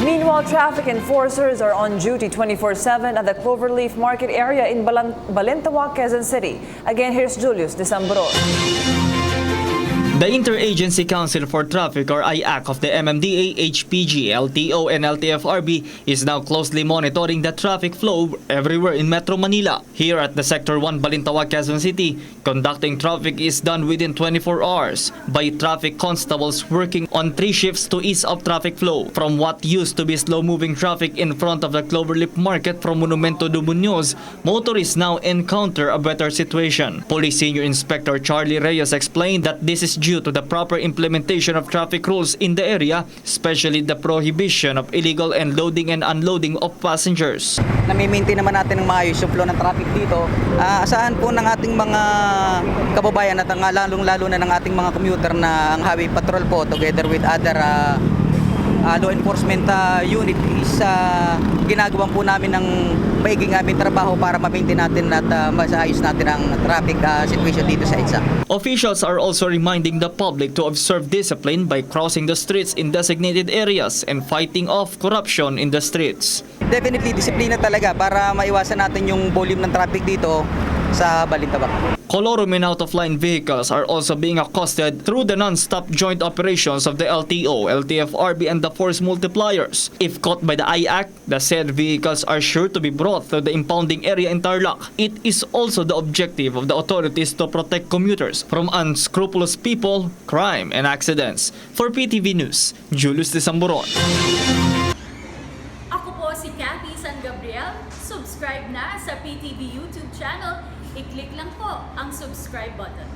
Meanwhile, traffic enforcers are on duty 24/7 at the Cloverleaf Market area in Balintawak, Quezon City. Again, here's Julius Desambro. The Interagency Council for Traffic or IAC of the MMDA, HPG, LTO and LTFRB is now closely monitoring the traffic flow everywhere in Metro Manila. Here at the Sector 1 Balintawak, Quezon City, conducting traffic is done within 24 hours by traffic constables working on 3 shifts to ease up traffic flow. From what used to be slow-moving traffic in front of the Cloverleaf Market from Monumento de Muñoz, motorists now encounter a better situation. Police Senior Inspector Charlie Reyes explained that this is due to the proper implementation of traffic rules in the area, especially the prohibition of illegal and loading and unloading of passengers. Nami-maintain naman natin ng maayos yung flow ng traffic dito. Asahan po ng ating mga kababayan at lalong-lalo na ng ating mga commuter na ang highway patrol po together with other law enforcement unit is ginagawa po namin ng maiging aming trabaho para ma-maintain natin at masaayos natin ang traffic situation dito sa EDSA. Officials are also reminding the public to observe discipline by crossing the streets in designated areas and fighting off corruption in the streets. Definitely disiplina talaga para maiwasan natin yung volume ng traffic dito sa Balintawak. Colorum and out-of-line vehicles are also being accosted through the non-stop joint operations of the LTO, LTFRB and the force multipliers. If caught by the IAC, the said vehicles are sure to be brought to the impounding area in Tarlac. It is also the objective of the authorities to protect commuters from unscrupulous people, crime and accidents. For PTV News, Julius Desamburon. Ako po si Cathy San Gabriel. Subscribe na sa PTV YouTube channel. I-click lang po ang subscribe button.